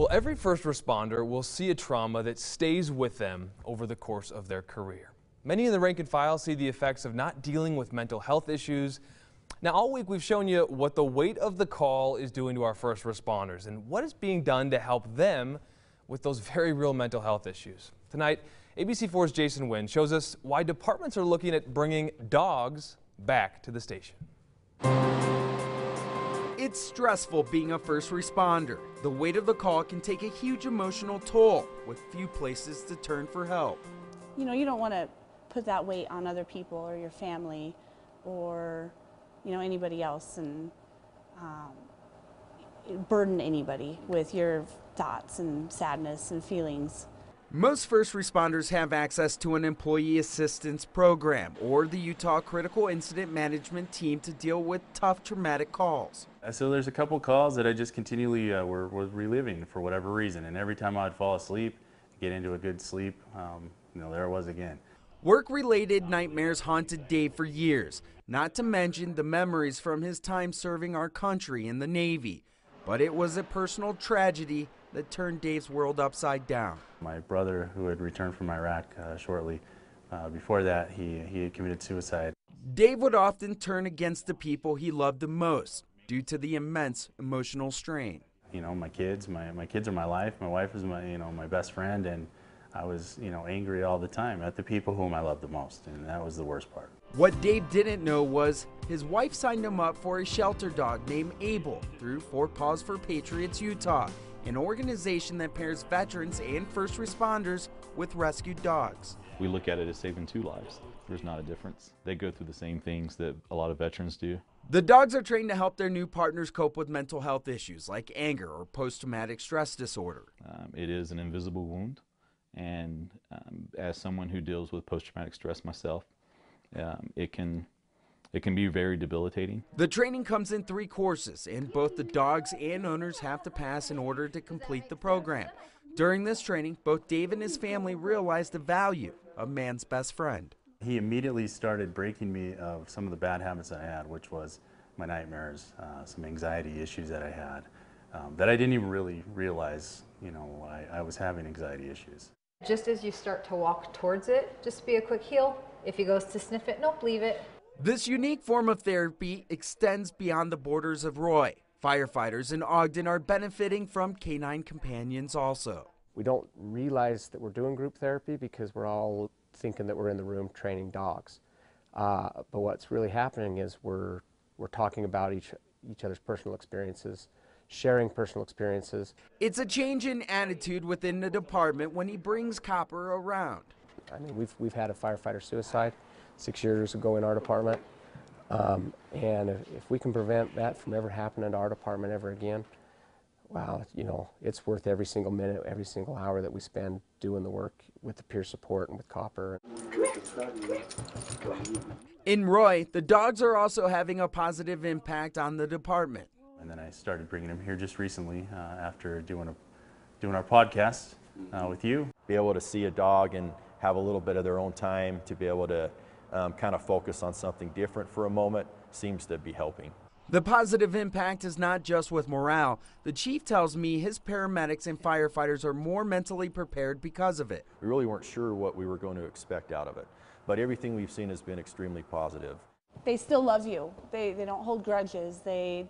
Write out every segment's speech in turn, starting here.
Well, every first responder will see a trauma that stays with them over the course of their career. Many in the rank and file see the effects of not dealing with mental health issues. Now, all week we've shown you what the weight of the call is doing to our first responders and what is being done to help them with those very real mental health issues. Tonight, ABC4's Jason Wynn shows us why departments are looking at bringing dogs back to the station. It's stressful being a first responder. The weight of the call can take a huge emotional toll with few places to turn for help. You know, you don't want to put that weight on other people or your family or, you know, anybody else and burden anybody with your thoughts and sadness and feelings. Most first responders have access to an employee assistance program or the Utah Critical Incident Management Team to deal with tough traumatic calls. So there's a couple calls that I just continually were reliving for whatever reason, and every time I'd fall asleep, get into a good sleep, there it was again. Work-related nightmares haunted Dave for years, not to mention the memories from his time serving our country in the Navy. But it was a personal tragedy that turned Dave's world upside down. My brother, who had returned from Iraq shortly before that, he had committed suicide. Dave would often turn against the people he loved the most due to the immense emotional strain. You know, my kids are my life. My wife is my best friend, and I was, angry all the time at the people whom I loved the most, and that was the worst part. What Dave didn't know was his wife signed him up for a shelter dog named Abel through Four Paws for Patriots Utah, an organization that pairs veterans and first responders with rescued dogs. We look at it as saving 2 lives. There's not a difference. They go through the same things that a lot of veterans do. The dogs are trained to help their new partners cope with mental health issues like anger or post-traumatic stress disorder. It is an invisible wound, and as someone who deals with post-traumatic stress myself, it can be very debilitating. The training comes in 3 courses, and both the dogs and owners have to pass in order to complete the program. During this training, both Dave and his family realized the value of man's best friend. He immediately started breaking me of some of the bad habits that I had, which was my nightmares, some anxiety issues that I had, that I didn't even really realize, I was having anxiety issues. Just as you start to walk towards it, just be a quick heel. If he goes to sniff it, nope, leave it. This unique form of therapy extends beyond the borders of Roy. Firefighters in Ogden are benefiting from canine companions also. We don't realize that we're doing group therapy because we're all thinking that we're in the room training dogs. But what's really happening is we're talking about each other's personal experiences, sharing personal experiences. It's a change in attitude within the department when he brings Copper around. I mean, we've had a firefighter suicide 6 years ago in our department, and if we can prevent that from ever happening to our department ever again, wow, it's worth every single minute, every single hour that we spend doing the work with the peer support and with Copper. In Roy, the dogs are also having a positive impact on the department. And then I started bringing him here just recently after doing our podcast with you. Be able to see a dog and have a little bit of their own time to be able to kind of focus on something different for a moment seems to be helping. The positive impact is not just with morale. The chief tells me his paramedics and firefighters are more mentally prepared because of it. We really weren't sure what we were going to expect out of it, but everything we've seen has been extremely positive. They still love you. They don't hold grudges. They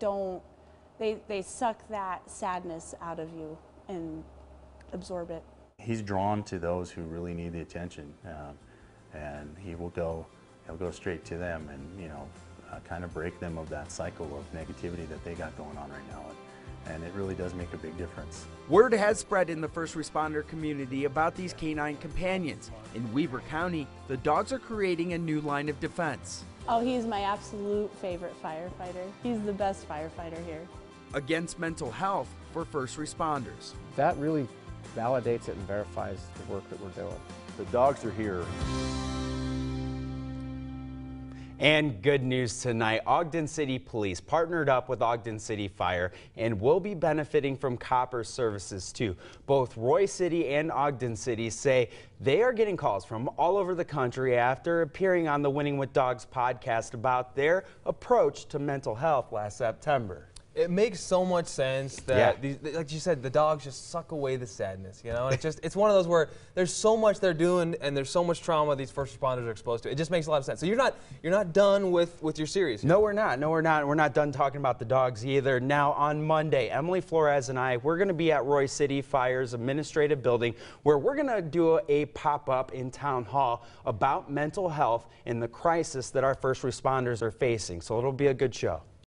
suck that sadness out of you and absorb it. He's drawn to those who really need the attention, and he'll go straight to them and kind of break them of that cycle of negativity that they got going on right now, and it really does make a big difference. Word has spread in the first responder community about these canine companions. In Weber County, the dogs are creating a new line of defense. Oh, he's my absolute favorite firefighter. He's the best firefighter here. Against mental health for first responders. That really validates it and verifies the work that we're doing. The dogs are here. And good news tonight, Ogden City Police partnered up with Ogden City Fire and will be benefiting from Copper services too. Both Roy City and Ogden City say they are getting calls from all over the country after appearing on the Winning with Dogs podcast about their approach to mental health last September. It makes so much sense that, like you said, the dogs just suck away the sadness, you know? And it's one of those where there's so much they're doing and there's so much trauma these first responders are exposed to. It just makes a lot of sense. So you're not done with your series here. No, we're not. No, we're not. We're not done talking about the dogs either. Now, on Monday, Emily Flores and I, we're going to be at Royse City Fire's administrative building where we're going to do a pop-up in Town Hall about mental health and the crisis that our first responders are facing. So it'll be a good show.